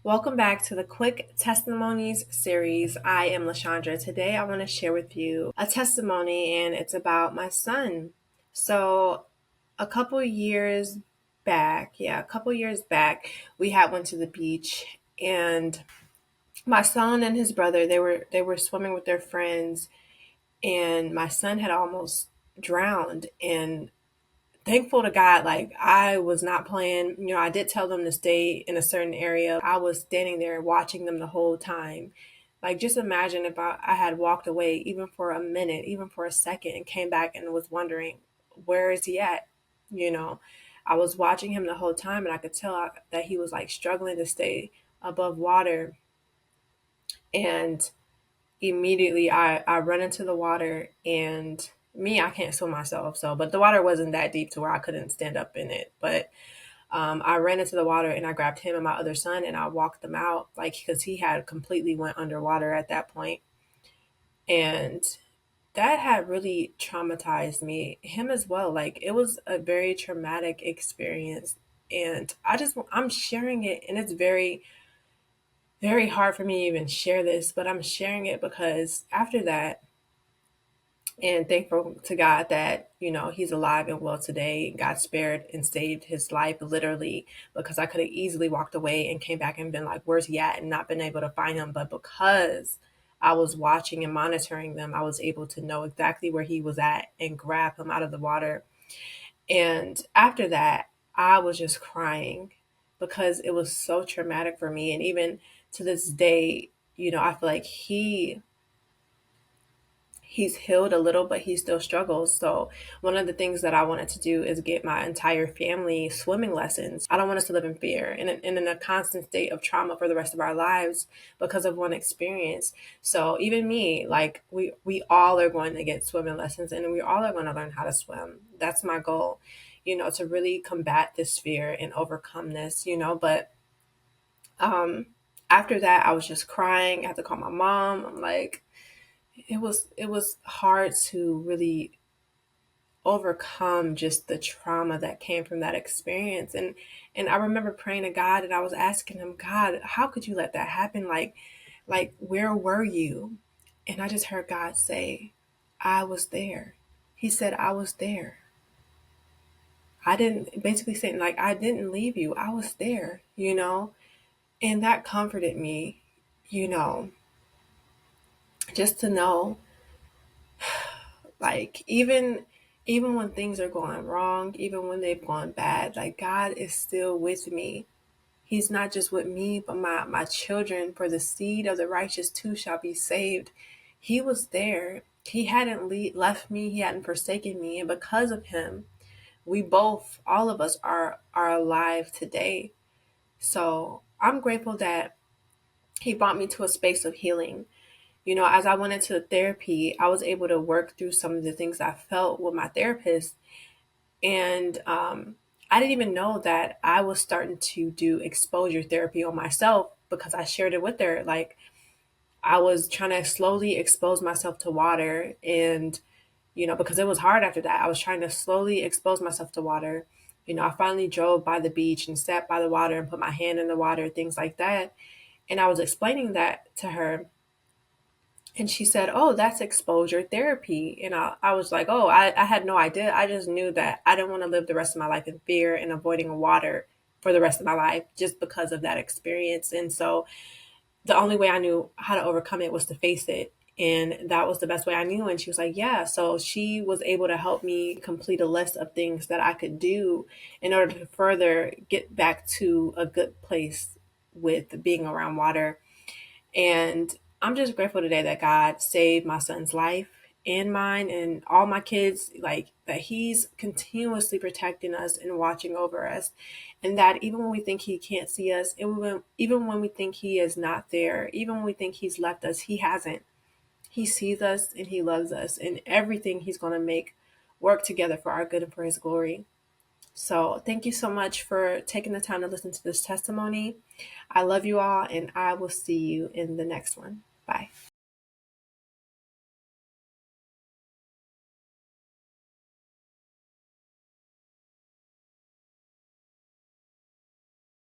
Welcome back to the Quick Testimonies series. I am Lashandra. Today I want to share with you a testimony, and it's about my son. So a couple years back, we had went to the beach, and my son and his brother, they were swimming with their friends, and my son had almost drowned. And thankful to God, like I was not playing. I did tell them to stay in a certain area. I was standing there watching them the whole time. Like, just imagine if I had walked away even for a minute, even for a second, and came back and was wondering, where is he at? You know, I was watching him the whole time, and I could tell that he was like struggling to stay above water. And immediately I run into the water, and I can't swim myself. But the water wasn't that deep to where I couldn't stand up in it. But I ran into the water, and I grabbed him and my other son, and I walked them out, like, because he had completely went underwater at that point. And that had really traumatized me, him as well. Like, it was a very traumatic experience. And I'm sharing it, and it's very, very hard for me to even share this, but I'm sharing it because after that, and thankful to God that, he's alive and well today. God spared and saved his life, literally, because I could have easily walked away and came back and been like, where's he at? And not been able to find him. But because I was watching and monitoring them, I was able to know exactly where he was at and grab him out of the water. And after that, I was just crying because it was so traumatic for me. And even to this day, I feel like he's healed a little, but he still struggles. So one of the things that I wanted to do is get my entire family swimming lessons. I don't want us to live in fear and in a constant state of trauma for the rest of our lives because of one experience. So even me, like, we all are going to get swimming lessons, and we all are going to learn how to swim. That's my goal, to really combat this fear and overcome this, but um after that I was just crying. I had to call my mom. I'm like, it was hard to really overcome just the trauma that came from that experience. And I remember praying to God, and I was asking him, God, how could you let that happen? Like, where were you? And I just heard God say, I was there. He said, I was there. I didn't, basically saying, like, I didn't leave you. I was there. And that comforted me, you know just to know, like, even when things are going wrong, even when they've gone bad, like, God is still with me. He's not just with me, but my children. For the seed of the righteous too shall be saved. He was there. He hadn't left me. He hadn't forsaken me. And because of him, we both, all of us, are alive today. So I'm grateful that he brought me to a space of healing. As I went into therapy, I was able to work through some of the things I felt with my therapist. And I didn't even know that I was starting to do exposure therapy on myself because I shared it with her. Like, I was trying to slowly expose myself to water. And, because it was hard after that, I was trying to slowly expose myself to water. I finally drove by the beach and sat by the water and put my hand in the water, things like that. And I was explaining that to her. And she said, oh, that's exposure therapy. And I was like, oh, I had no idea. I just knew that I didn't want to live the rest of my life in fear and avoiding water for the rest of my life just because of that experience. And so the only way I knew how to overcome it was to face it. And that was the best way I knew. And she was like, yeah. So she was able to help me complete a list of things that I could do in order to further get back to a good place with being around water. And I'm just grateful today that God saved my son's life and mine and all my kids, like, that he's continuously protecting us and watching over us. And that even when we think he can't see us, even when we think he is not there, even when we think he's left us, he hasn't. He sees us and he loves us, and everything he's going to make work together for our good and for his glory. So thank you so much for taking the time to listen to this testimony. I love you all, and I will see you in the next one. Bye.